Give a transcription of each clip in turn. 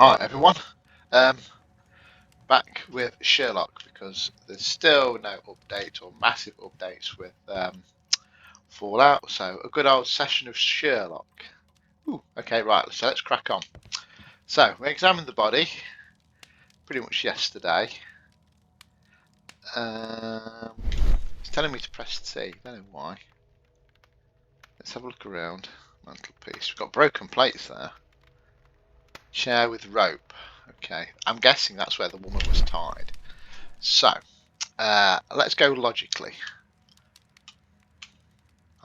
Hi everyone, back with Sherlock because there's still no update or massive updates with Fallout, so a good old session of Sherlock. Ooh, okay, right, so let's crack on. So, we examined the body pretty much yesterday. It's telling me to press T, I don't know why. Let's have a look around. Mantelpiece, we've got broken plates there. Chair with rope. Okay, I'm guessing that's where the woman was tied. So, let's go logically.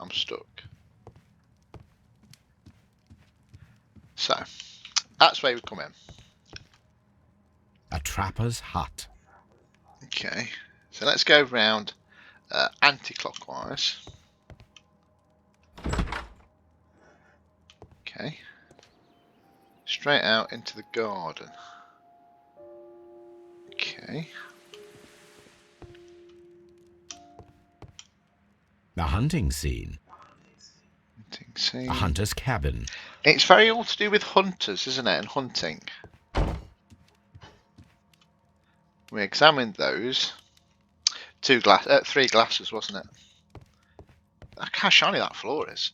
I'm stuck. So, that's where we come in. A trapper's hut. Okay, so let's go round anti-clockwise. Okay. Straight out into the garden. Okay. The hunting scene. Hunting scene. A hunter's cabin. It's very all to do with hunters, isn't it? And hunting. We examined those. Three glasses, wasn't it? Look how shiny that floor is.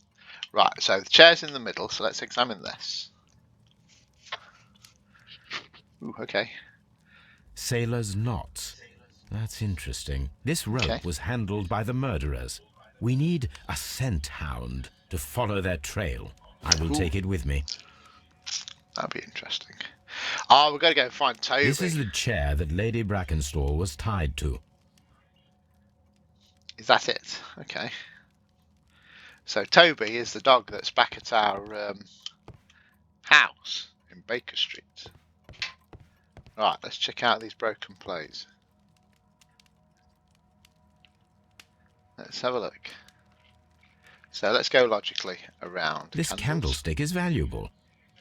Right, so the chair's in the middle, so let's examine this. Ooh, okay. Sailor's knots. That's interesting. This rope Okay. was handled by the murderers. We need a scent hound to follow their trail. I will take it with me. That'd be interesting. Oh, we've got to go and find Toby. This is the chair that Lady Brackenstall was tied to. Is that it? Okay. So Toby is the dog that's back at our house in Baker Street. Right, let's check out these broken plates. Let's have a look. So let's go logically around. This candlestick is valuable.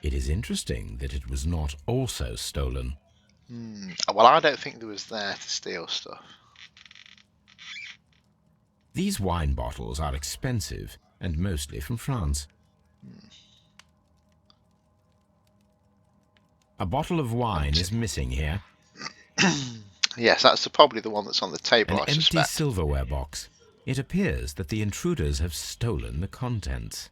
It is interesting that it was not also stolen. Well, I don't think there was there to steal stuff. These wine bottles are expensive and mostly from France. A bottle of wine is missing here. Yes, that's probably the one that's on the table, An I empty suspect. silverware box. It appears that the intruders have stolen the contents.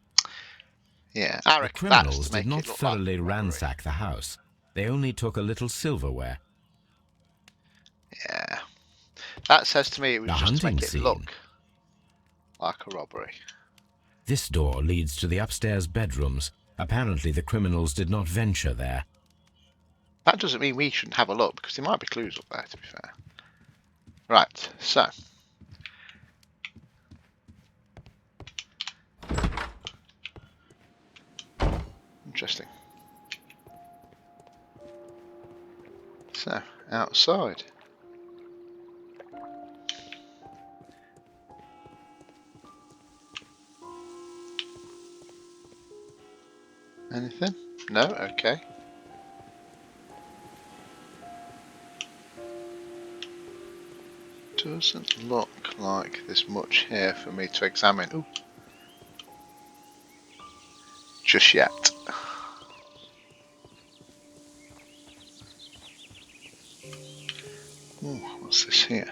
Yeah, I The reckon that's criminals to make did not it look thoroughly like ransack the house. They only took a little silverware. Yeah, that says to me it was The just to make hunting it scene. look like a robbery. This door leads to the upstairs bedrooms. Apparently the criminals did not venture there. That doesn't mean we shouldn't have a look, because there might be clues up there, to be fair. Right, so. Interesting. So, outside. Anything? No? Okay. Doesn't look like there's much here for me to examine. Ooh. Just yet. Ooh, what's this here?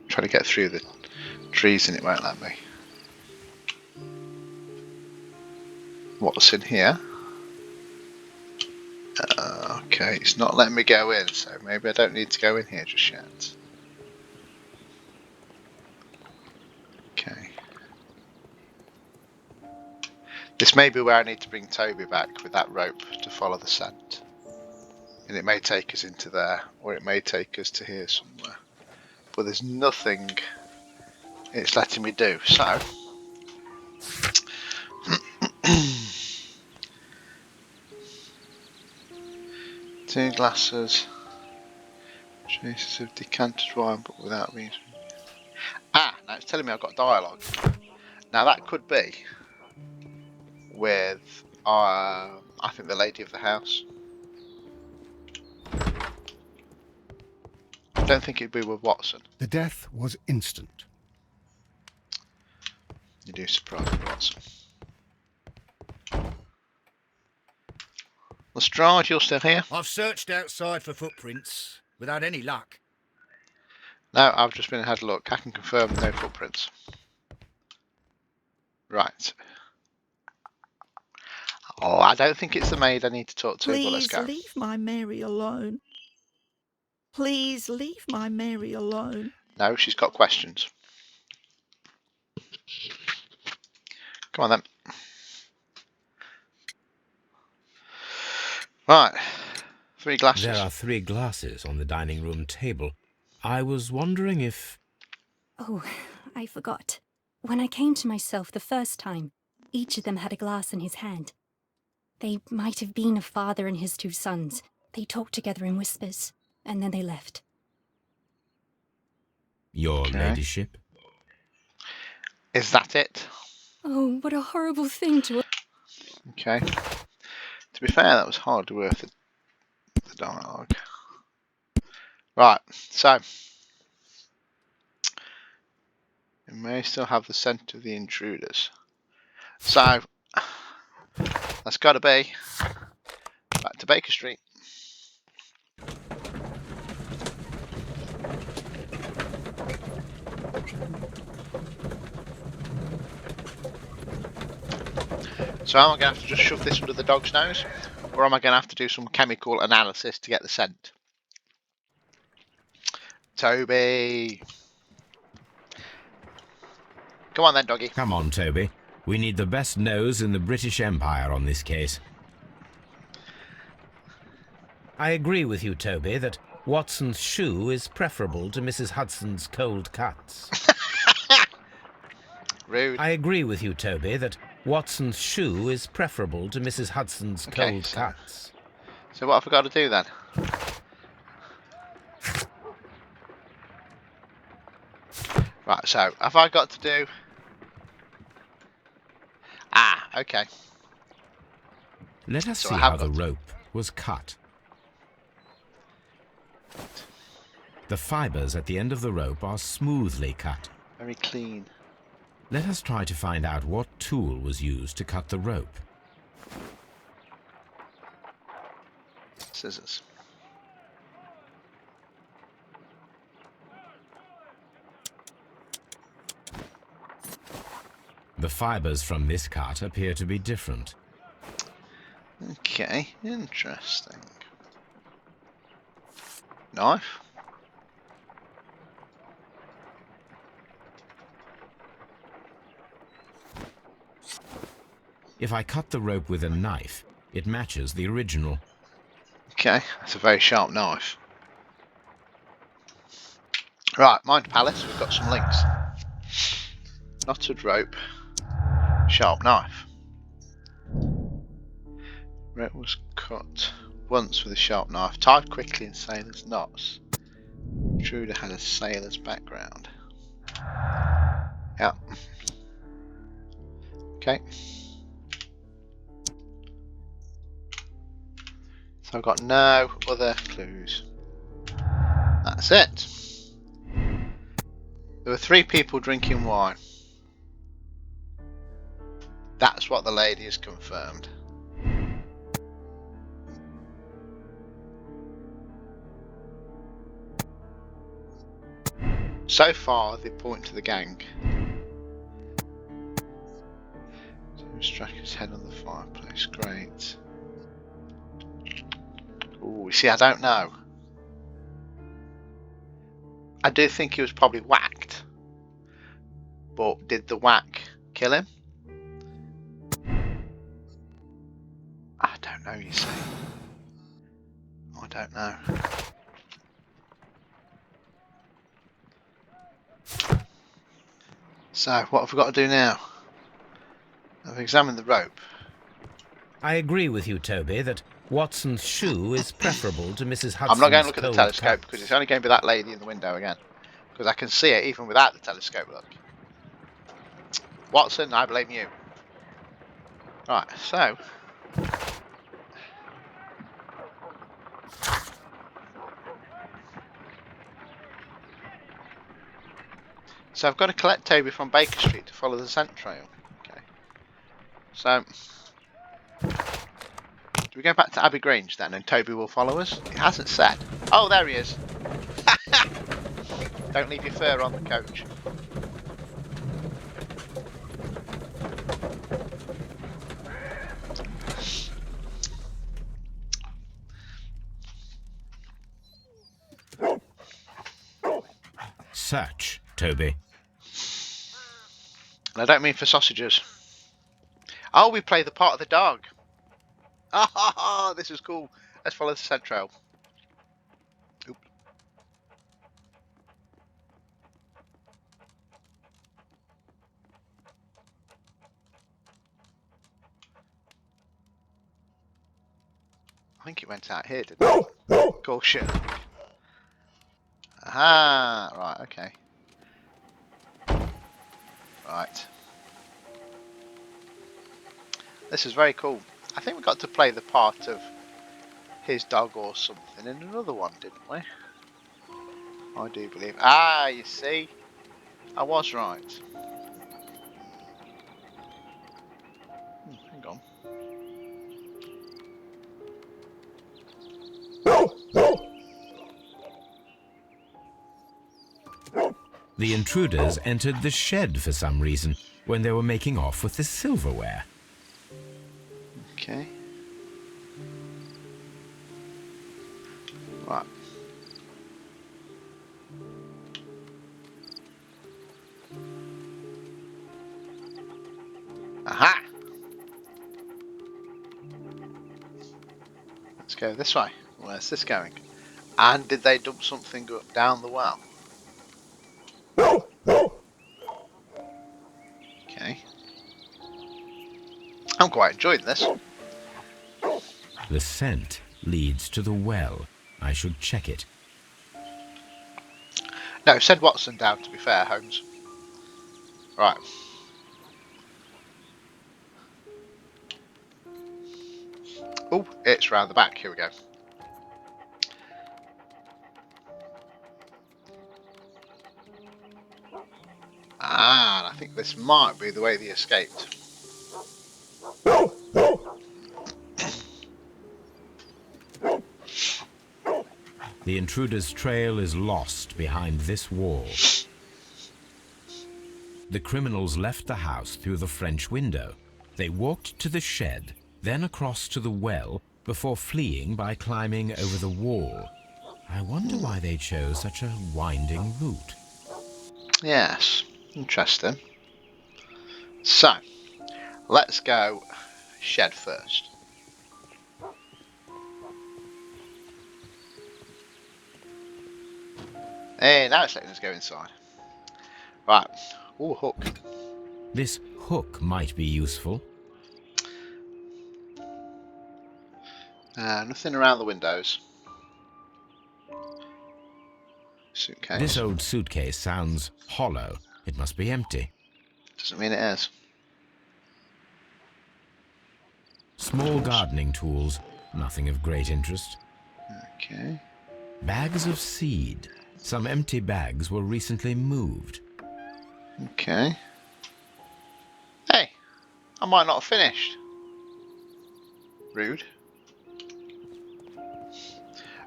Try to get through the trees and it won't let me. What's in here? Okay, it's not letting me go in, so maybe I don't need to go in here just yet. Okay. This may be where I need to bring Toby back with that rope to follow the scent. And it may take us into there, or it may take us to here somewhere. But there's nothing it's letting me do, so... Two glasses. Traces of decanted wine, but without being... Ah, now it's telling me I've got dialogue. Now that could be with, I think, the lady of the house. I don't think it'd be with Watson. The death was instant. You do surprise me, Watson. Lestrade, you're still here? I've searched outside for footprints without any luck. No, I've just been and had a look. I can confirm no footprints. Right. Oh, I don't think it's the maid I need to talk to, but let's Please go. leave my Mary alone. Please leave my Mary alone. No, she's got questions. Come on then. Right. 3 glasses. There are 3 glasses on the dining room table. I was wondering if... Oh, I forgot. When I came to myself the first time, each of them had a glass in his hand. They might have been a father and his 2 sons. They talked together in whispers, and then they left. Your Okay. ladyship? Is that it? Oh, what a horrible thing to... Okay. To be fair, that was hardly worth the dialogue. Right, so. We may still have the scent of the intruders. So, that's got to be back to Baker Street. So am I going to have to just shove this under the dog's nose? Or am I going to have to do some chemical analysis to get the scent? Toby! Come on then, doggy. Come on, Toby. We need the best nose in the British Empire on this case. I agree with you, Toby, that Watson's shoe is preferable to Mrs. Hudson's cold cuts. Rude. I agree with you, Toby, that Watson's shoe is preferable to Mrs. Hudson's cold cuts. So what have I got to do then? Right, so have I got to do... Ah, okay. Let us So see I have how the got- rope was cut. The fibers at the end of the rope are smoothly cut. Very clean. Let us try to find out what tool was used to cut the rope. Scissors. The fibers from this cut appear to be different. Okay, interesting. Knife. If I cut the rope with a knife, it matches the original. Okay, that's a very sharp knife. Right, Mind Palace, we've got some links. Knotted rope, sharp knife. Rope was cut once with a sharp knife, tied quickly in sailor's knots. Intruder had a sailor's background. Yeah. Okay. So I've got no other clues. That's it. There were 3 people drinking wine. That's what the lady has confirmed. So far, they point to the gang. Struck his head on the fireplace. Great. Oh, you see, I don't know. I do think he was probably whacked. But did the whack kill him? I don't know, you see. I don't know. So, what have we got to do now? I've examined the rope. I agree with you, Toby, that Watson's shoe is preferable to Mrs. Hudson's I'm not going to look at the cold telescope cuts. because it's only going to be that lady in the window again. Because I can see it even without the telescope, look. Watson, I blame you. Right, so... So I've got to collect Toby from Baker Street to follow the scent trail. Okay. So... Do we go back to Abbey Grange then, and Toby will follow us? It hasn't said. Oh, there he is. Don't leave your fur on the coach. Search, Toby. And I don't mean for sausages. Oh, we play the part of the dog. Oh, this is cool. Let's follow the scent trail. Oop. I think it went out here, didn't it? Caution. Aha, right, okay. Right. This is very cool. I think we got to play the part of his dog or something in another one, didn't we? I do believe. Ah, you see? I was right. Hang on. The intruders entered the shed for some reason when they were making off with the silverware. Okay. Right. Aha! Let's go this way. Where's this going? And did they dump something up down the well? Okay. I'm quite enjoying this. The scent leads to the well. I should check it. No, send Watson down, to be fair, Holmes. Right. Oh, it's round the back. Here we go. Ah, and I think this might be the way they escaped. The intruder's trail is lost behind this wall. The criminals left the house through the French window. They walked to the shed, then across to the well, before fleeing by climbing over the wall. I wonder why they chose such a winding route. Yes, interesting. So, let's go shed first. Hey, now it's letting us go inside. Right. Ooh, hook. This hook might be useful. Nothing around the windows. Suitcase. This old suitcase sounds hollow. It must be empty. Doesn't mean it is. Small gardening tools, nothing of great interest. Okay. Bags of seed. Some empty bags were recently moved. Okay. Hey, I might not have finished. Rude.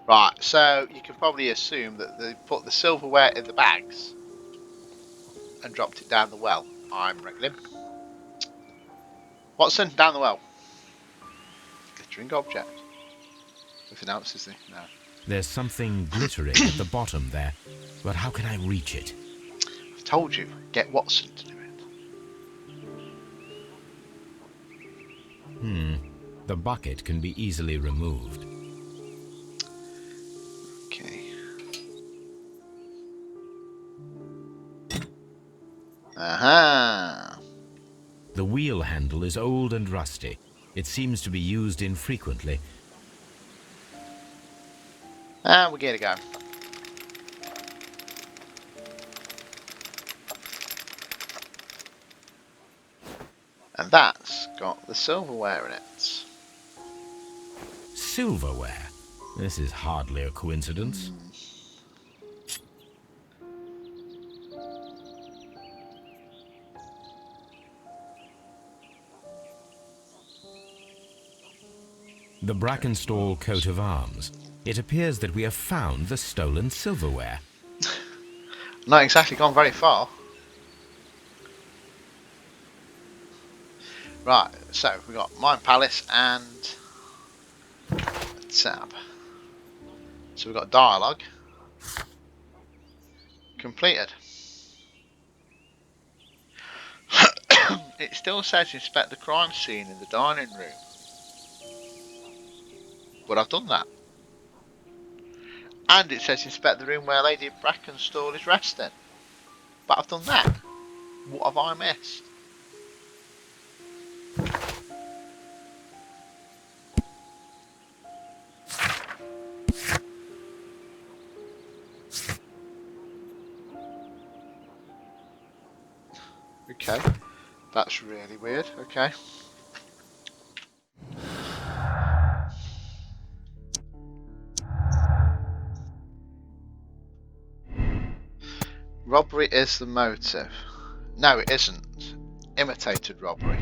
Right, so you can probably assume that they put the silverware in the bags and dropped it down the well. I'm reckoning. Watson, down the well. Glittering object. Nothing else, is there? No. There's something glittering at the bottom there, but how can I reach it? I've told you, get Watson to do it. The bucket can be easily removed. Okay. Aha! The wheel handle is old and rusty. It seems to be used infrequently. And we get it going. And that's got the silverware in it. Silverware? This is hardly a coincidence. The Brackenstall coat of arms. It appears that we have found the stolen silverware. Not exactly gone very far. Right, so we've got Mine Palace and tab. So we've got dialogue completed. It still says inspect the crime scene in the dining room. But I've done that. And it says inspect the room where Lady Brackenstall is resting. But I've done that. What have I missed? Okay. That's really weird. Okay. Robbery is the motive. No, it isn't. Imitated robbery.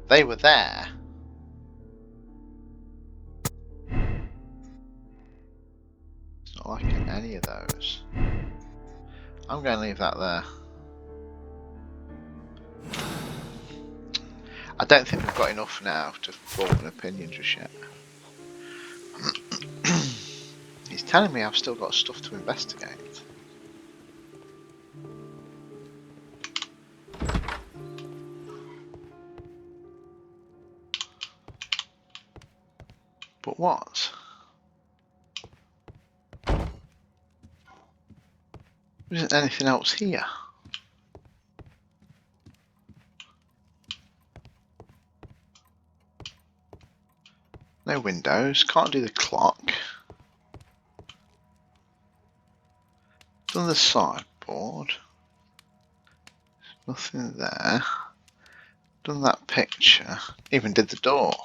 They were there. It's not like in any of those. I'm going to leave that there. I don't think we've got enough now to form an opinion just yet. He's telling me I've still got stuff to investigate. But what? There isn't anything else here. No windows, can't do the clock. Done the sideboard. Nothing there. Done that picture. Even did the door.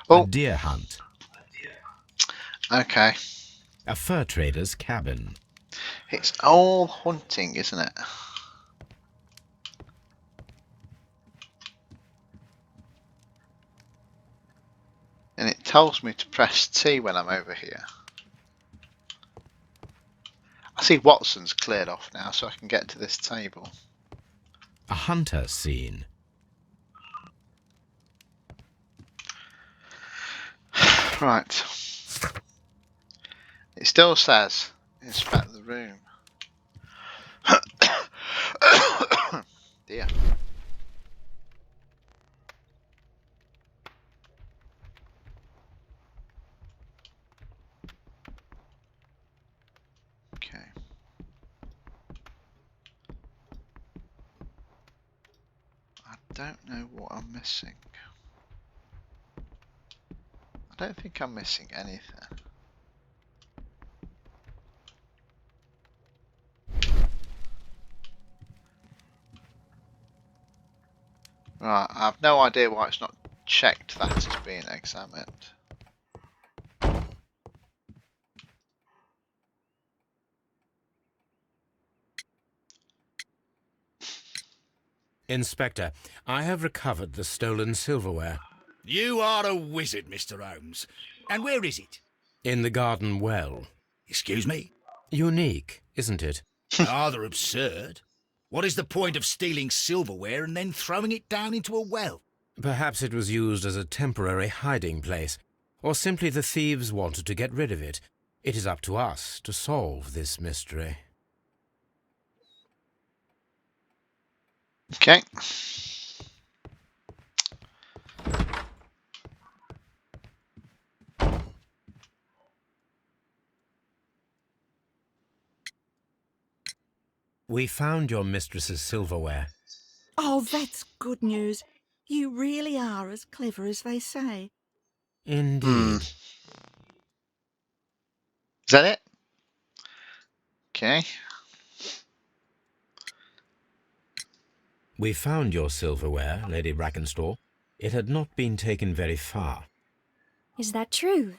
A Oh, deer hunt. okay. A fur trader's cabin. It's all hunting, isn't it? And it tells me to press T when I'm over here. I see Watson's cleared off now, so I can get to this table. A hunter scene. Right. It still says inspect the room. Dear. Okay. I don't know what I'm missing. I don't think I'm missing anything. Right, I have no idea why it's not checked that it's being examined. Inspector, I have recovered the stolen silverware. You are a wizard, Mr. Holmes. And where is it? In the garden well. Excuse me? Unique, isn't it? Rather absurd. What is the point of stealing silverware and then throwing it down into a well? Perhaps it was used as a temporary hiding place, or simply the thieves wanted to get rid of it. It is up to us to solve this mystery. Okay. We found your mistress's silverware. Oh, that's good news. You really are as clever as they say. Indeed. Is that it? Okay. We found your silverware, Lady Brackenstall. It had not been taken very far. Is that true?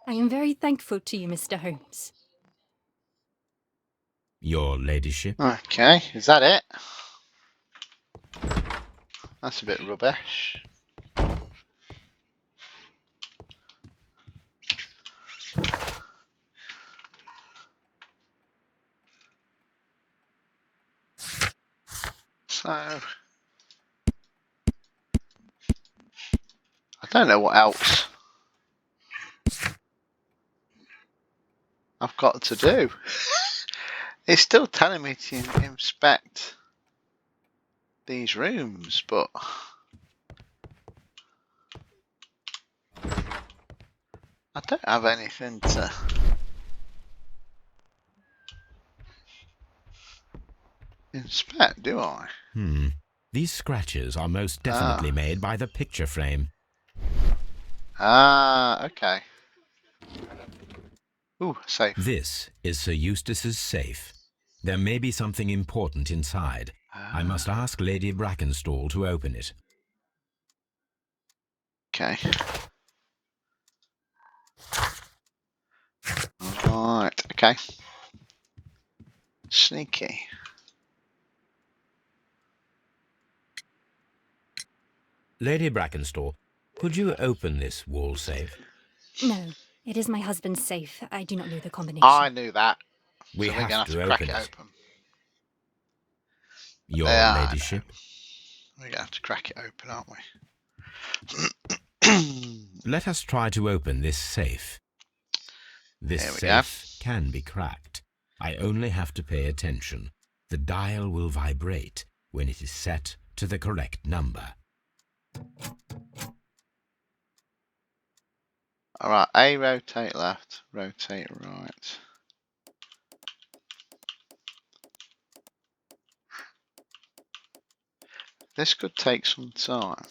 I am very thankful to you, Mr. Holmes. Your ladyship. Okay, is that it? That's a bit rubbish. So, I don't know what else I've got to do. It's still telling me to inspect these rooms, but I don't have anything to inspect, do I? These scratches are most definitely made by the picture frame. Ah, okay. Ooh, safe. This is Sir Eustace's safe. There may be something important inside. I must ask Lady Brackenstall to open it. Okay. Right, okay. Sneaky. Lady Brackenstall, could you open this wall safe? No, it is my husband's safe. I do not know the combination. I knew that. We So we're have going to have to to crack open it it. open. Your Yeah, ladyship. we're going to have to crack it open, aren't we? Let us try to open this safe. This Here we safe can be cracked. I only have to pay attention. The dial will vibrate when it is set to the correct number. Alright, A, rotate left, rotate right. This could take some time.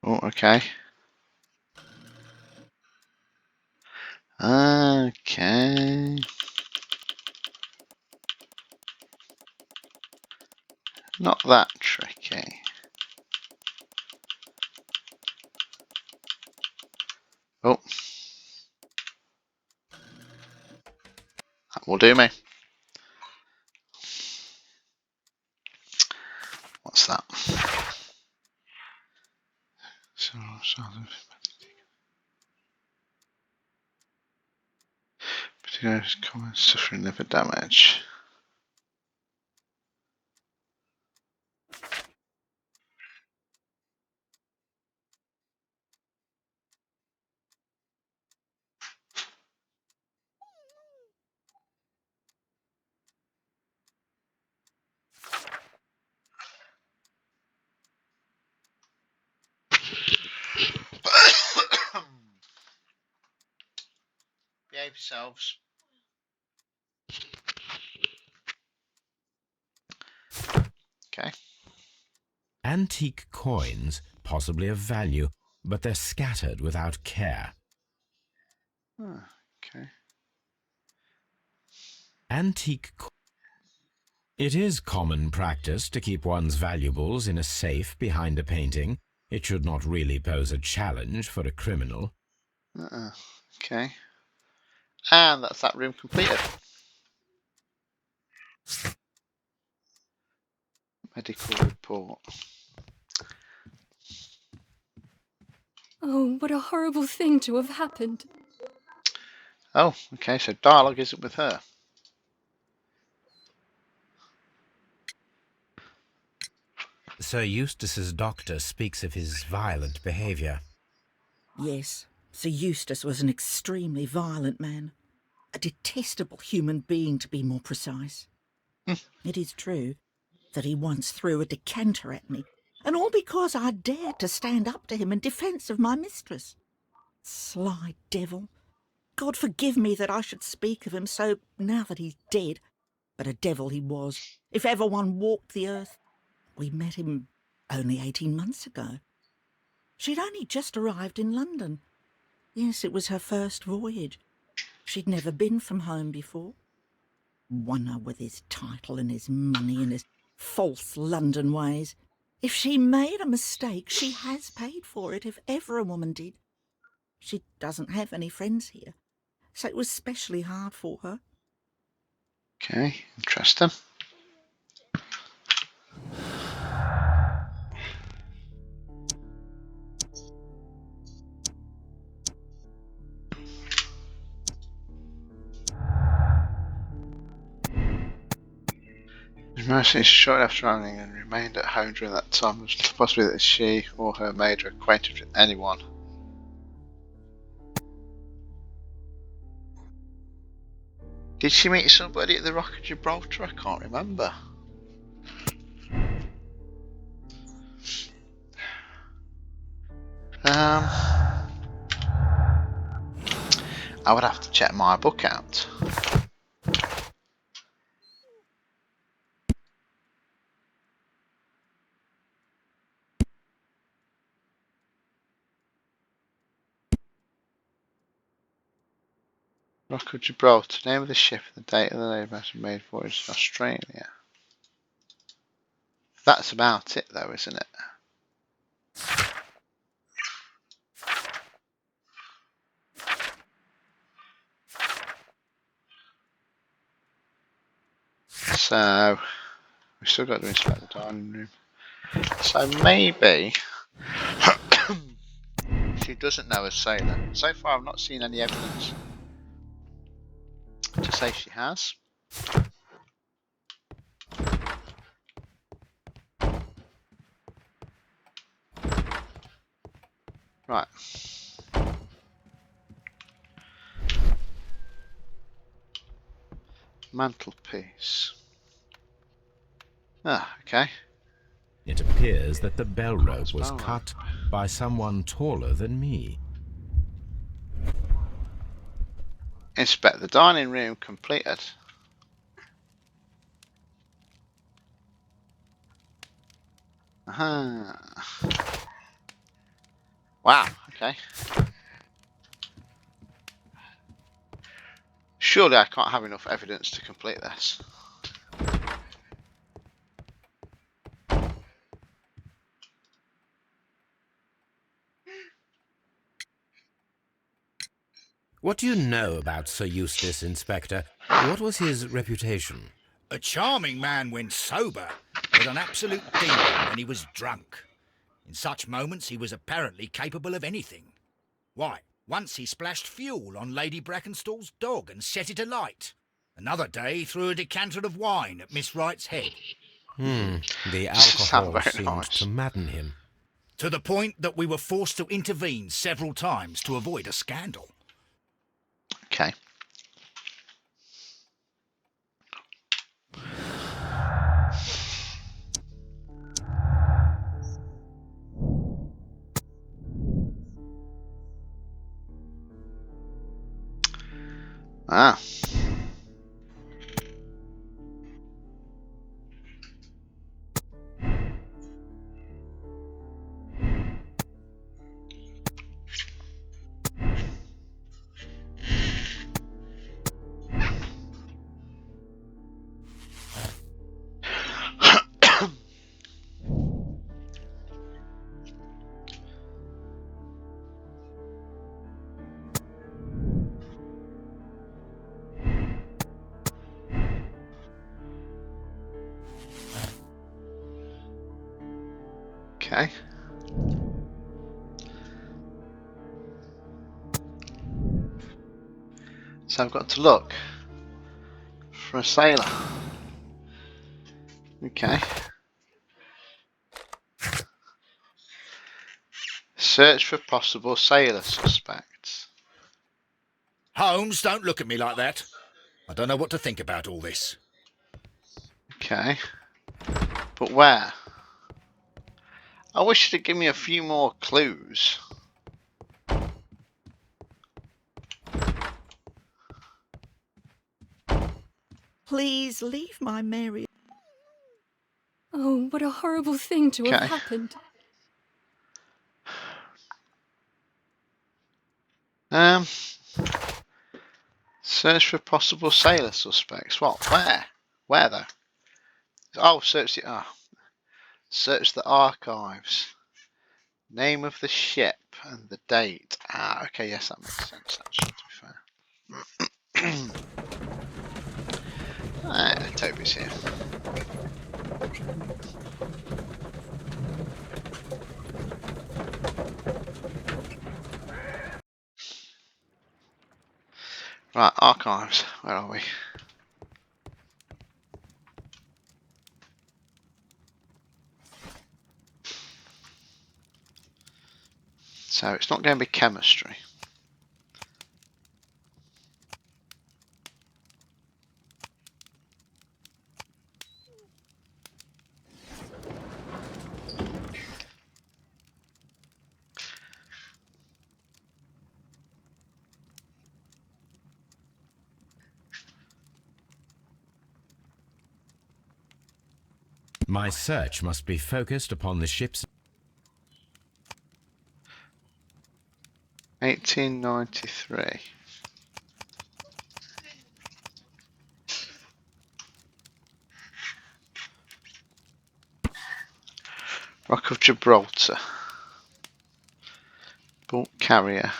Oh, okay. Okay. Not that tricky. Oh. That will do me. What's that? Particular common suffering liver damage. Behave yourselves. Okay. Antique coins, possibly of value, but they're scattered without care. Okay. Antique It is common practice to keep one's valuables in a safe behind a painting. It should not really pose a challenge for a criminal. Okay. And that's that room completed. Medical report. Oh, what a horrible thing to have happened. Oh, okay, so dialogue isn't with her. Sir Eustace's doctor speaks of his violent behaviour. Yes, Sir Eustace was an extremely violent man. A detestable human being, to be more precise. It is true that he once threw a decanter at me, And all because I dared to stand up to him in defence of my mistress. Sly devil. God forgive me that I should speak of him so now that he's dead. But a devil he was, if ever one walked the earth. We met him only 18 months ago. She'd only just arrived in London. Yes, it was her first voyage. She'd never been from home before. Wonder with his title and his money and his false London ways. If she made a mistake, she has paid for it, if ever a woman did. She doesn't have any friends here, so it was specially hard for her. Okay, interesting. His mercy is short after running and remained at home during that time. It was possibly that she or her maid were acquainted with anyone. Did she meet somebody at the Rock of Gibraltar? I can't remember. I would have to check my book out. Rock of Gibraltar, name of the ship and the date of the latest made voyage to Australia. That's about it though, isn't it? So, we've still got to inspect the dining room. So maybe she doesn't know a sailor. So far I've not seen any evidence to say she has. Right. Mantelpiece. Ah, okay. It appears that the bell rope was bell rope. cut by someone taller than me. Inspect the dining room completed. Aha. Wow, okay. Surely I can't have enough evidence to complete this. What do you know about Sir Eustace, Inspector? What was his reputation? A charming man when sober, but an absolute demon when he was drunk. In such moments he was apparently capable of anything. Why, once he splashed fuel on Lady Brackenstall's dog and set it alight. Another day he threw a decanter of wine at Miss Wright's head. The Doesn't sound alcohol very seemed nice. to madden him. To the point that we were forced to intervene several times to avoid a scandal. Okay. Ah. Okay. So I've got to look for a sailor. Okay. Search for possible sailor suspects. Holmes, don't look at me like that. I don't know what to think about all this. Okay. But where? I wish you'd give me a few more clues. Please leave my Mary. Oh, what a horrible thing to have Okay. happened. Search for possible sailor suspects. What? Where? Where though? Oh, search the archives. Name of the ship and the date. Ah, okay, yes, that makes sense actually, to be fair. Toby's here. Right, archives. Where are we? So it's not going to be chemistry. My search must be focused upon the ship's... 1893. Rock of Gibraltar. Bulk carrier.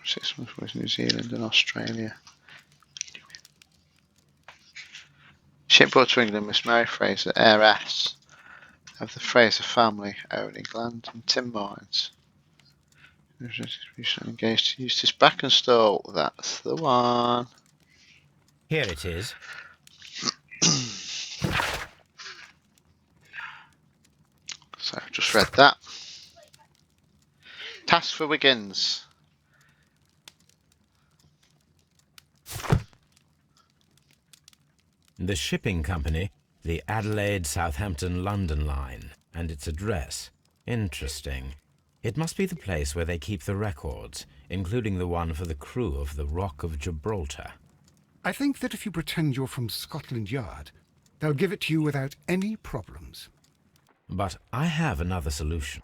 6 months with New Zealand and Australia. Ship brought to England, Miss Mary Fraser, heiress of the Fraser family, owning land and tin mines. Recently engaged to Eustace Brackenstall. That's the one. Here it is. So I've just read that. Task for Wiggins. The shipping company, the Adelaide, Southampton, London line, and its address. Interesting. It must be the place where they keep the records, including the one for the crew of the Rock of Gibraltar. I think that if you pretend you're from Scotland Yard, they'll give it to you without any problems. But I have another solution.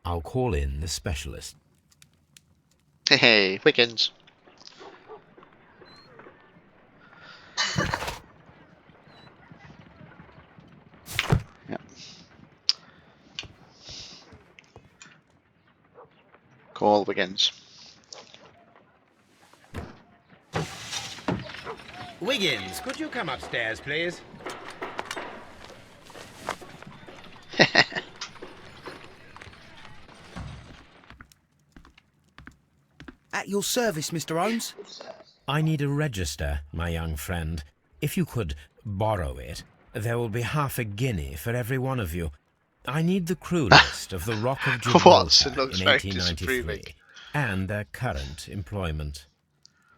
I'll call in the specialist. Hey, Wiggins. Yep. Call Wiggins. Wiggins, could you come upstairs, please? At your service, Mr. Holmes. I need a register, my young friend. If you could borrow it, there will be half a guinea for every one of you. I need the crew list of the Rock of Gibraltar in Looks very 1893 disapproving. and their current employment.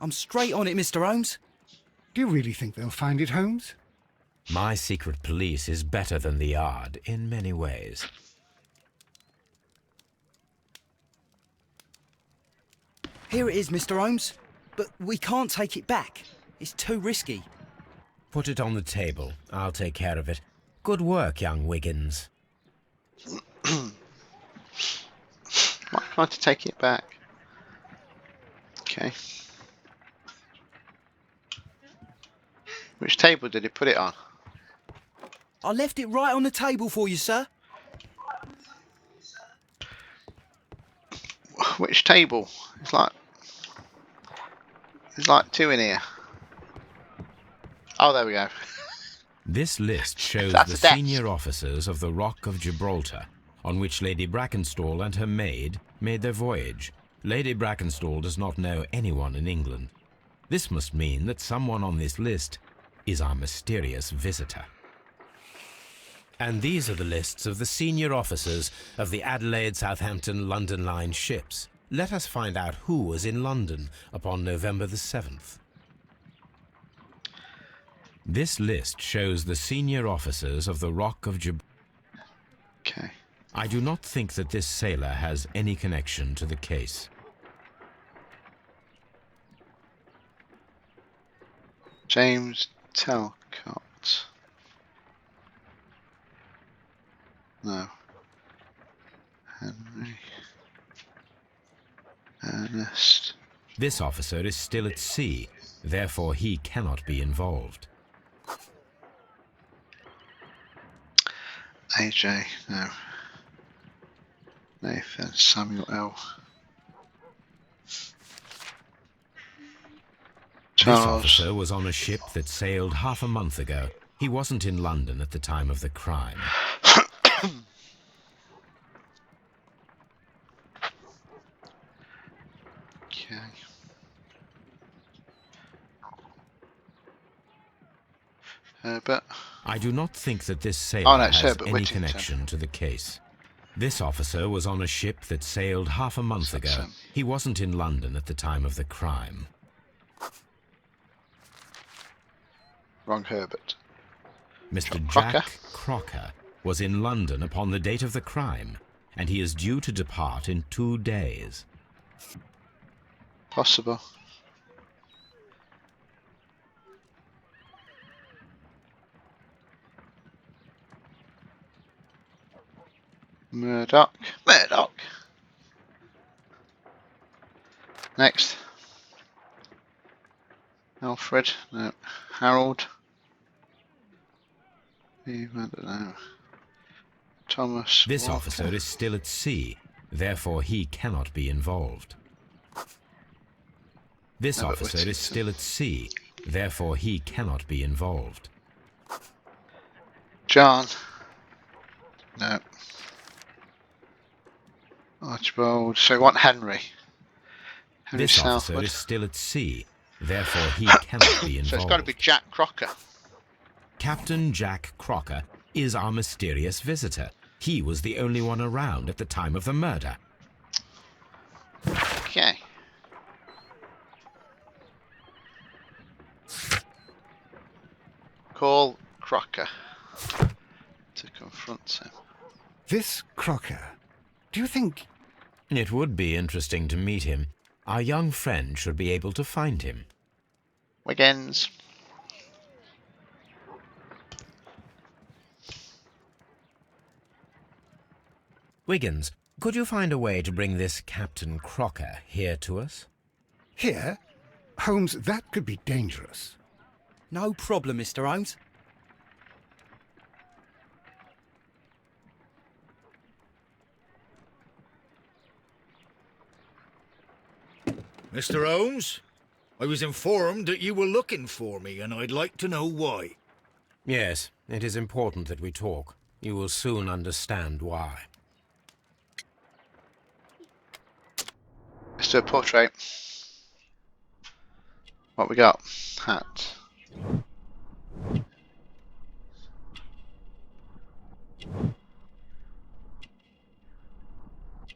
I'm straight on it, Mr. Holmes. Do you really think they'll find it, Holmes? My secret police is better than the Yard in many ways. Here it is, Mr. Holmes. But we can't take it back. It's too risky. Put it on the table. I'll take care of it. Good work, young Wiggins. Why can't I take it back? Okay. Which table did he put it on? I left it right on the table for you, sir. Which table? There's like two in here. Oh, there we go. This list shows That's the a desk. senior officers of the Rock of Gibraltar, on which Lady Brackenstall and her maid made their voyage. Lady Brackenstall does not know anyone in England. This must mean that someone on this list is our mysterious visitor. And these are the lists of the senior officers of the Adelaide, Southampton, London line ships. Let us find out who was in London upon November the 7th. This list shows the senior officers of the Rock of Gibraltar. Okay. I do not think that this sailor has any connection to the case. James Talcott. No. Henry. Ernest. This officer is still at sea, therefore he cannot be involved. AJ. No. Nathan. Samuel L. This Charles. officer was on a ship that sailed half a month ago. He wasn't in London at the time of the crime. Okay. Herbert. I do not think that this sailor Oh, no, it's has Herbert any Whittington. connection to the case. This officer was on a ship that sailed half a month ago. Simpson. He wasn't in London at the time of the crime. Wrong Herbert. Mr. Crocker? Jack Crocker was in London upon the date of the crime, and he is due to depart in 2 days. Possible. Murdoch. Murdoch. Next. Alfred. No. Harold. I don't know. Thomas. This Walker. officer is still at sea, therefore he cannot be involved. This Herbert officer is Whittington. still at sea, therefore he cannot be involved. John. No. Archibald. So we want Henry. Henry This officer Southwood. is still at sea, therefore he cannot be So it's got to be involved. Jack Crocker. Captain Jack Crocker is our mysterious visitor. He was the only one around at the time of the murder. Okay. Call Crocker to confront him. This Crocker, do you think... It would be interesting to meet him. Our young friend should be able to find him. Wiggins. Wiggins, could you find a way to bring this Captain Crocker here to us? Here? Holmes, that could be dangerous. No problem, Mr. Holmes. Mr. Holmes, I was informed that you were looking for me, and I'd like to know why. Yes, it is important that we talk. You will soon understand why. Let's do a portrait. What we got? Hat.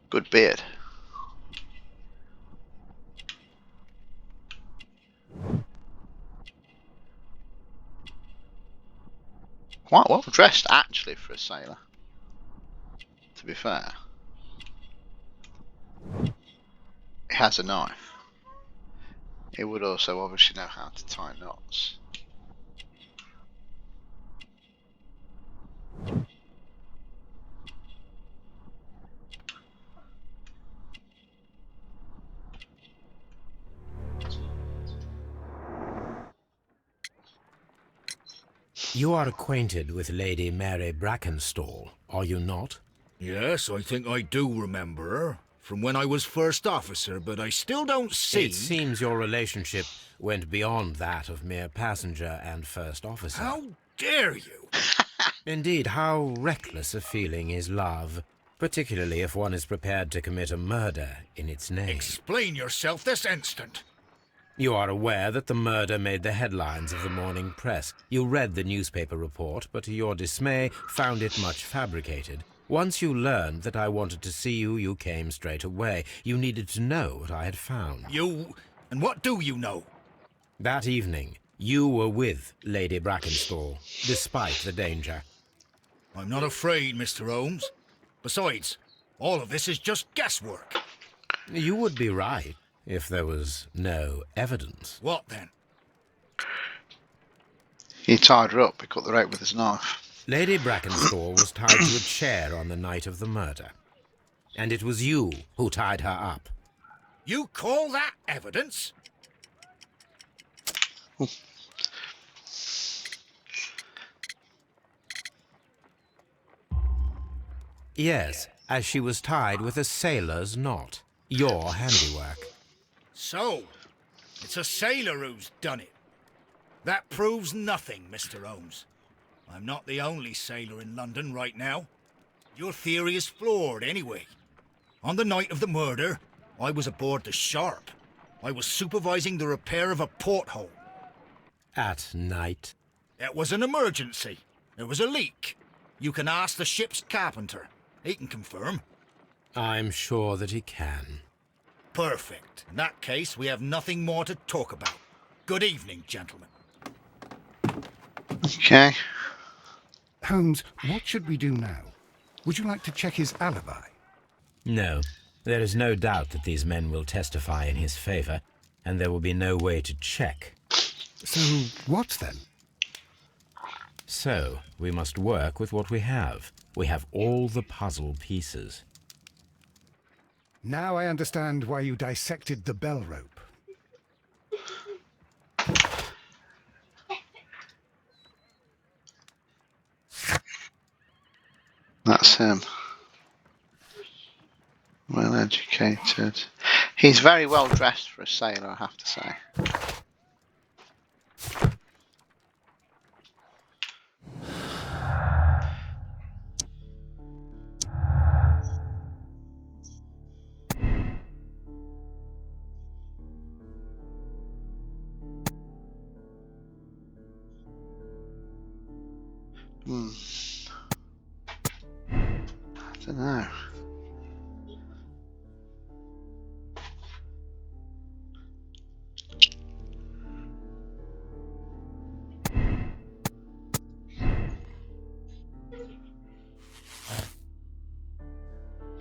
Good beard. Quite well dressed, actually, for a sailor. To be fair. He has a knife. He would also obviously know how to tie knots. You are acquainted with Lady Mary Brackenstall, are you not? Yes, I think I do remember her. From when I was first officer, but I still don't see... It seems your relationship went beyond that of mere passenger and first officer. How dare you? Indeed, how reckless a feeling is love, particularly if one is prepared to commit a murder in its name. Explain yourself this instant. You are aware that the murder made the headlines of the morning press. You read the newspaper report, but to your dismay, found it much fabricated. Once you learned that I wanted to see you, you came straight away. You needed to know what I had found. You... and what do you know? That evening, You were with Lady Brackenstall, despite the danger. I'm not afraid, Mr. Holmes. Besides, all of this is just guesswork. You would be right if there was no evidence. What then? He tied her up. He cut the rope with his knife. Lady Brackenstall was tied to a chair on the night of the murder. And it was you who tied her up. You call that evidence? Yes, as she was tied with a sailor's knot. Your handiwork. So, it's a sailor who's done it. That proves nothing, Mr. Holmes. I'm not the only sailor in London right now. Your theory is flawed anyway. On the night of the murder, I was aboard the Sharp. I was supervising the repair of a porthole. At night? It was an emergency. There was a leak. You can ask the ship's carpenter. He can confirm. I'm sure that he can. Perfect. In that case, we have nothing more to talk about. Good evening, gentlemen. Okay. Holmes, what should we do now? Would you like to check his alibi? No. There is no doubt that these men will testify in his favor, and there will be no way to check. So, what then? So, we must work with what we have. We have all the puzzle pieces. Now I understand why you dissected the bell rope. That's him. Well educated. He's very well dressed for a sailor, I have to say. I don't know.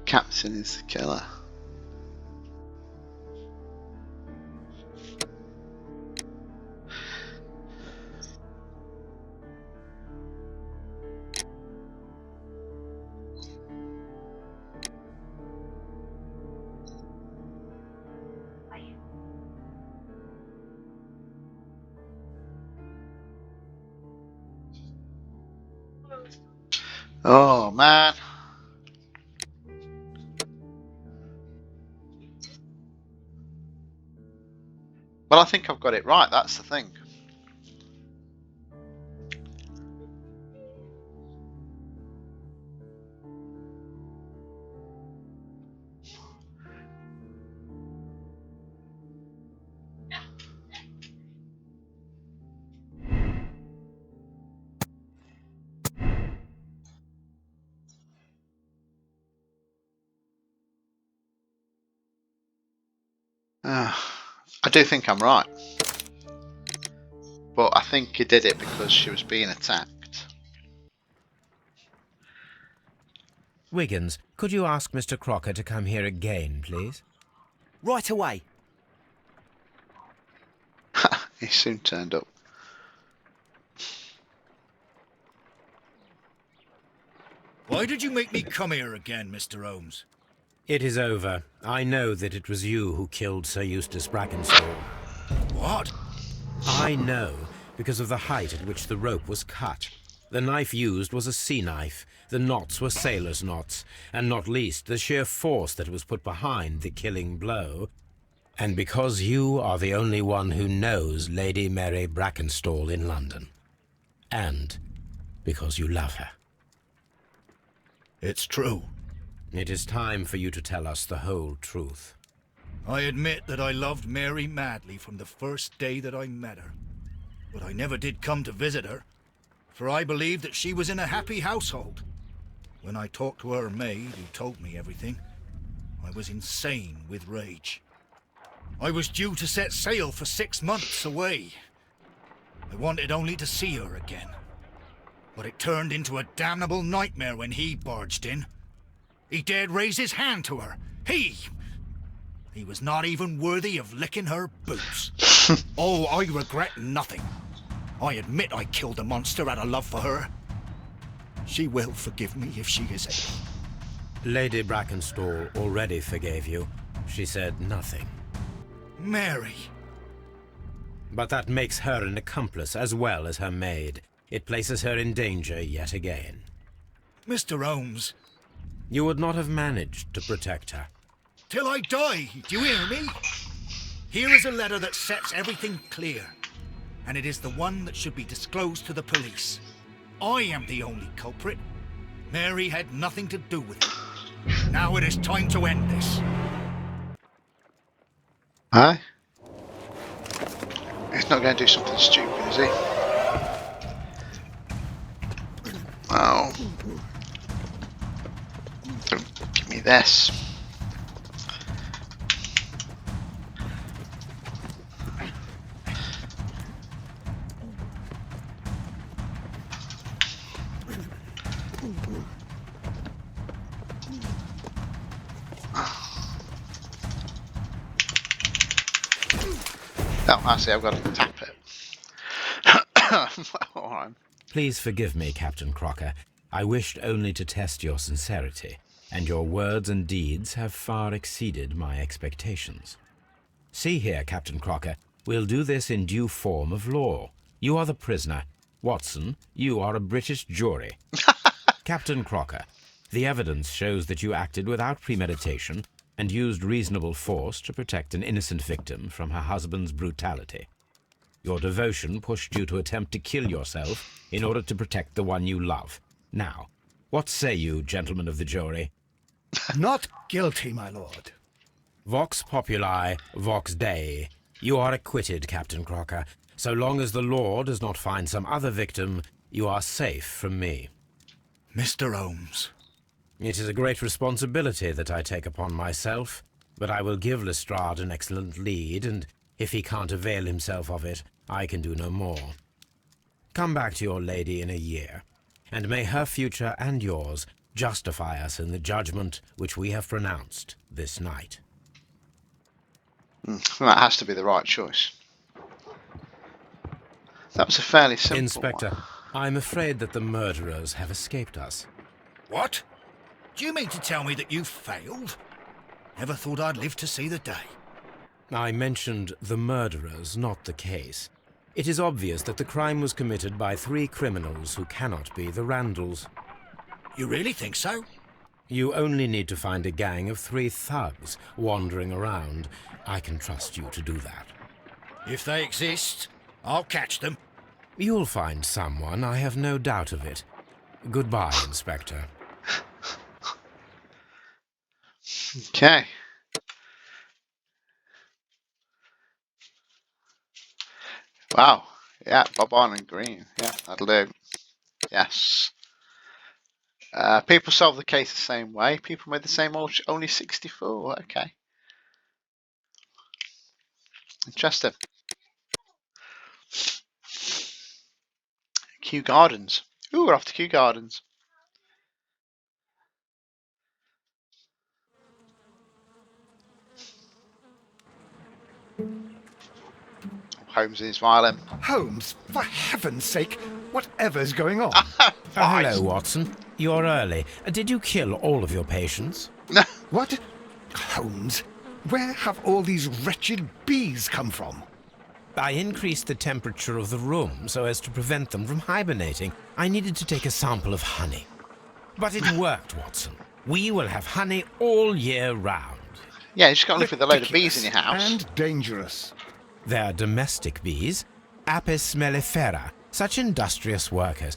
Captain is the killer. Oh man. Well, I think I've got it right, that's the thing. I do think I'm right. But I think he did it because she was being attacked. Wiggins, could you ask Mr. Crocker to come here again, please? Right away. He soon turned up. Why did you make me come here again, Mr. Holmes? It is over. I know that it was you who killed Sir Eustace Brackenstall. What? I know because of the height at which the rope was cut. The knife used was a sea knife. The knots were sailor's knots, and not least the sheer force that was put behind the killing blow. And because you are the only one who knows Lady Mary Brackenstall in London. And because you love her. It's true. It is time for you to tell us the whole truth. I admit that I loved Mary madly from the first day that I met her. But I never did come to visit her, for I believed that she was in a happy household. When I talked to her maid, who told me everything, I was insane with rage. I was due to set sail for 6 months away. I wanted only to see her again. But it turned into a damnable nightmare when he barged in. He dared raise his hand to her. He was not even worthy of licking her boots. Oh, I regret nothing. I admit I killed the monster out of love for her. She will forgive me if she is able. Lady Brackenstall already forgave you. She said nothing. Mary. But that makes her an accomplice as well as her maid. It places her in danger yet again. Mr. Holmes. You would not have managed to protect her. Till I die, do you hear me? Here is a letter that sets everything clear. And it is the one that should be disclosed to the police. I am the only culprit. Mary had nothing to do with it. Now it is time to end this. Huh? He's not going to do something stupid, is he? Oh. Don't give me this. Oh, I see, I've got to tap it. Alright. Please forgive me, Captain Crocker. I wished only to test your sincerity, and your words and deeds have far exceeded my expectations. See here, Captain Crocker, we'll do this in due form of law. You are the prisoner. Watson, you are a British jury. Captain Crocker, the evidence shows that you acted without premeditation and used reasonable force to protect an innocent victim from her husband's brutality. Your devotion pushed you to attempt to kill yourself in order to protect the one you love. Now, what say you, gentlemen of the jury? Not guilty, my lord. Vox populi, vox Dei. You are acquitted, Captain Crocker. So long as the law does not find some other victim, you are safe from me. Mr. Holmes. It is a great responsibility that I take upon myself, but I will give Lestrade an excellent lead, and if he can't avail himself of it, I can do no more. Come back to your lady in a year, and may her future and yours justify us in the judgment which we have pronounced this night. That has to be the right choice. That was a fairly simple Inspector, one. I'm afraid that the murderers have escaped us. What? Do you mean to tell me that you failed? Never thought I'd live to see the day. I mentioned the murderers, not the case. It is obvious that the crime was committed by 3 criminals who cannot be the Randalls. You really think so? You only need to find a gang of 3 thugs wandering around. I can trust you to do that. If they exist, I'll catch them. You'll find someone, I have no doubt of it. Goodbye, Inspector. Okay. Wow. Yeah, Bob on and green. Yeah, that'll do. Yes. People solve the case the same way. People made the same only 64. Okay. Interesting. Kew Gardens. Ooh, we're off to Kew Gardens. Holmes is smiling. Holmes, for heaven's sake, whatever's going on? Hello, Watson. You're early. Did you kill all of your patients? What? Holmes, where have all these wretched bees come from? I increased the temperature of the room so as to prevent them from hibernating. I needed to take a sample of honey. But it worked, Watson. We will have honey all year round. Yeah, you just got to live with a load of bees in your house. And dangerous. They're domestic bees, Apis mellifera, such industrious workers.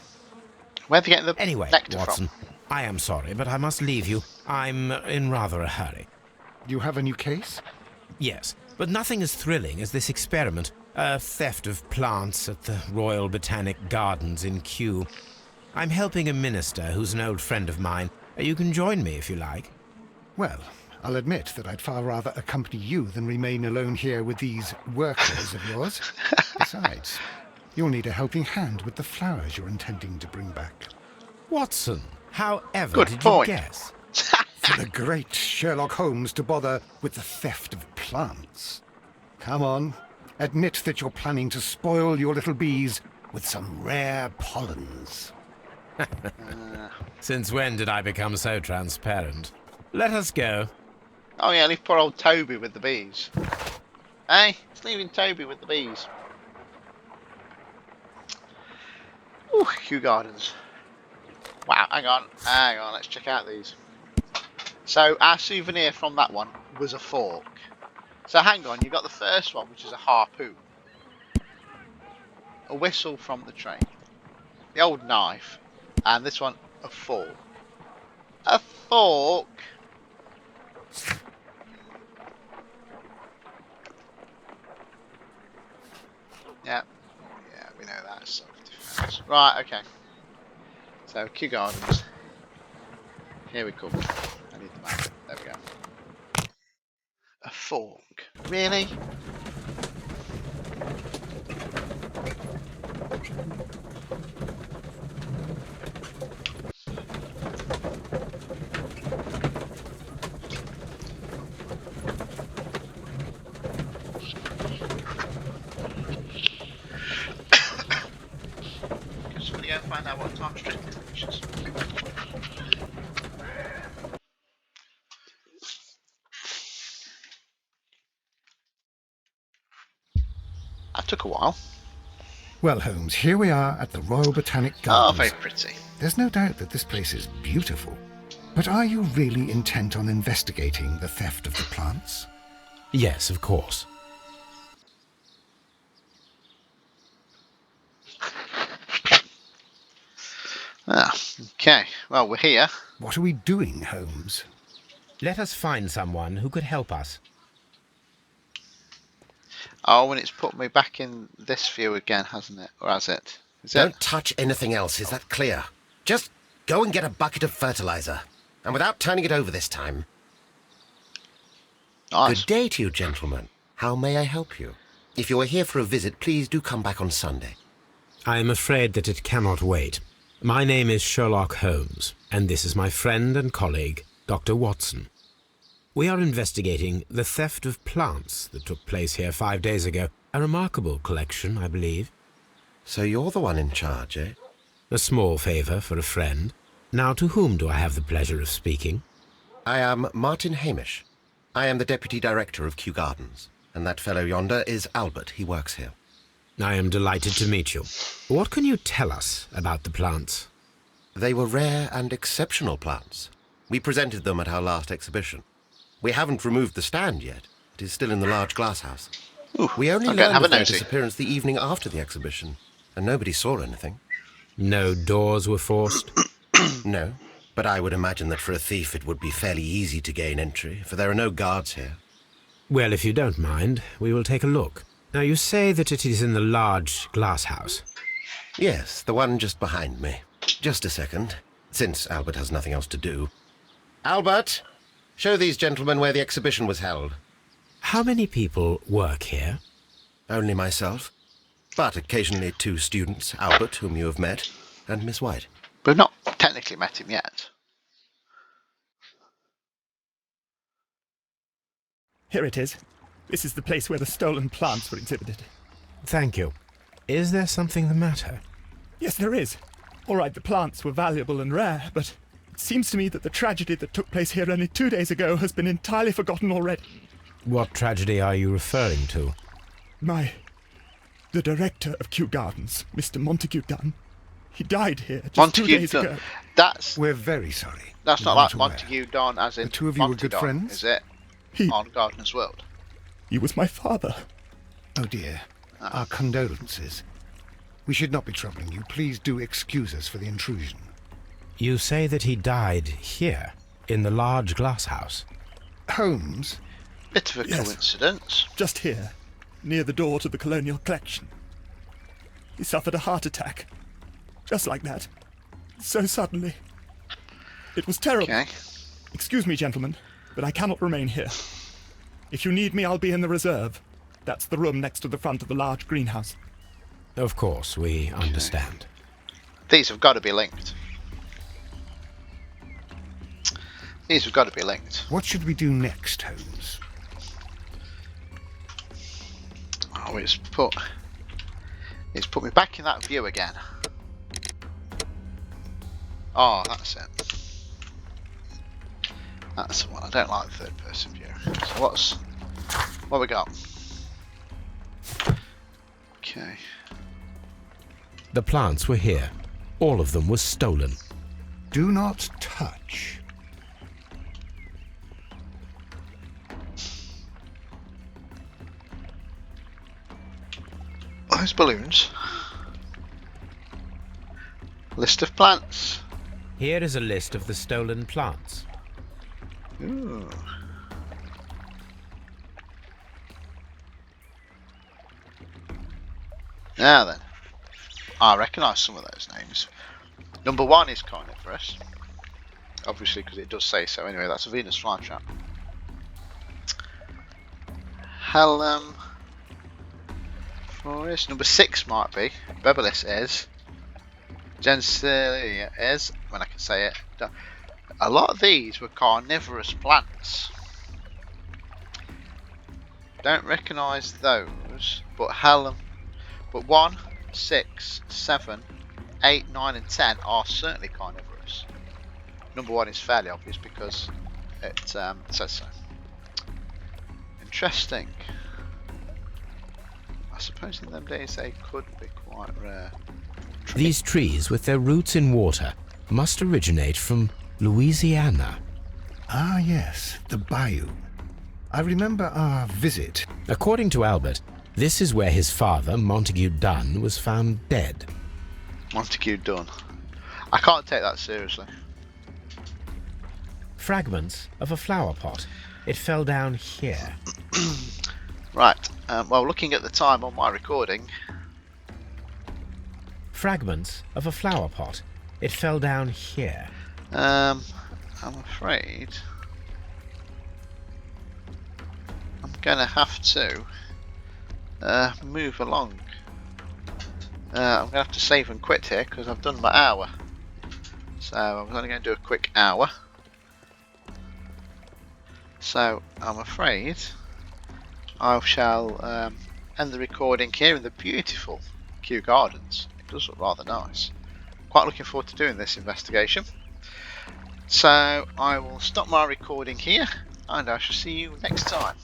Where'd they get the Anyway, nectar Watson, from? I am sorry, but I must leave you. I'm in rather a hurry. You have a new case? Yes, but nothing as thrilling as this experiment. A theft of plants at the Royal Botanic Gardens in Kew. I'm helping a minister who's an old friend of mine. You can join me if you like. Well, I'll admit that I'd far rather accompany you than remain alone here with these workers of yours. Besides, You'll need a helping hand with the flowers you're intending to bring back. Watson, however Good did point. you guess? For the great Sherlock Holmes to bother with the theft of plants. Come on, admit that you're planning to spoil your little bees with some rare pollens. Since when did I become so transparent? Let us go. Oh yeah, leave poor old Toby with the bees. Hey, it's leaving Toby with the bees. Ooh, Kew Gardens. Wow, hang on, let's check out these. So our souvenir from that one was a fork. So hang on, you got the first one, which is a harpoon. A whistle from the train. The old knife. And this one, a fork. A fork? Yeah, we know that's self-defense. Right, okay. So, Kew Gardens. Here we come. I need the map. There we go. A fork. Really? Can somebody go find out what time Strickland finishes? That took a while. Well, Holmes, here we are at the Royal Botanic Oh, Gardens. very pretty. There's no doubt that this place is beautiful. But are you really intent on investigating the theft of the plants? Yes, of course. Ah, okay. Well, we're here. What are we doing, Holmes? Let us find someone who could help us. Oh, and it's put me back in this view again, hasn't it? Or has it? Is it? Don't touch anything else, is that clear? Just go and get a bucket of fertilizer. And without turning it over this time. Nice. Good day to you, gentlemen. How may I help you? If you are here for a visit, please do come back on Sunday. I am afraid that it cannot wait. My name is Sherlock Holmes, and this is my friend and colleague, Dr. Watson. We are investigating the theft of plants that took place here 5 days ago. A remarkable collection, I believe. So you're the one in charge, eh? A small favour for a friend. Now, to whom do I have the pleasure of speaking? I am Martin Hamish. I am the Deputy Director of Kew Gardens. And that fellow yonder is Albert. He works here. I am delighted to meet you. What can you tell us about the plants? They were rare and exceptional plants. We presented them at our last exhibition. We haven't removed the stand yet. It is still in the large glass house. Ooh, We only okay, learned have a of their nosy. disappearance the evening after the exhibition, and nobody saw anything. No doors were forced? No, but I would imagine that for a thief it would be fairly easy to gain entry, for there are no guards here. Well, if you don't mind, we will take a look. Now, you say that it is in the large glass house. Yes, the one just behind me. Just a second, since Albert has nothing else to do. Albert, show these gentlemen where the exhibition was held. How many people work here? Only myself, but occasionally 2 students, Albert, whom you have met, and Miss White. We've not technically met him yet. Here it is. This is the place where the stolen plants were exhibited. Thank you. Is there something the matter? Yes, there is. All right, the plants were valuable and rare, but it seems to me that the tragedy that took place here only 2 days ago has been entirely forgotten already. What tragedy are you referring to? The director of Kew Gardens, Mr. Montague Dunn, he died here just Montague 2 days Dunn. ago. That's We're very sorry. not We're like aware. Montague Don as in The two of you were good Monty Don, friends? is it? He- On Gardener's World. He was my father. Oh dear. Our condolences. We should not be troubling you. Please do excuse us for the intrusion. You say that he died here, in the large glass house. Holmes, Bit of a Yes. coincidence. Just here, near the door to the colonial collection. He suffered a heart attack. Just like that. So suddenly. It was terrible. Okay. Excuse me, gentlemen, but I cannot remain here. If you need me, I'll be in the reserve. That's the room next to the front of the large greenhouse. Of course, we understand. These have got to be linked. These have got to be linked. What should we do next, Holmes? Oh, it's put me back in that view again. Oh, that's it. That's the one. I don't like the third person view. So what we got? Okay. The plants were here. All of them were stolen. Do not touch. Those balloons. List of plants. Here is a list of the stolen plants. Ooh. Now then, I recognise some of those names. Number 1 is carnivorous, obviously because it does say so. Anyway, that's a Venus flytrap. Hallam forest. Number 6 might be. Bebelis is. Gensilia is, when I can say it. A lot of these were carnivorous plants. Don't recognise those, but Hallam. But 1, 6, 7, 8, 9 and 10 are certainly carnivorous. Number 1 is fairly obvious because it says so. Interesting. I suppose in them days they could be quite rare. These trees, with their roots in water, must originate from Louisiana. Ah, yes, the bayou. I remember our visit. According to Albert, this is where his father, Montague Dunn, was found dead. Montague Dunn. I can't take that seriously. Fragments of a flower pot. It fell down here. Right, well, looking at the time on my recording... Fragments of a flower pot. It fell down here. I'm afraid... I'm going to have to move along. I'm going to have to save and quit here because I've done my hour. So I'm only going to do a quick hour. So I'm afraid I shall end the recording here in the beautiful Kew Gardens. It does look rather nice. Quite looking forward to doing this investigation. So I will stop my recording here and I shall see you next time.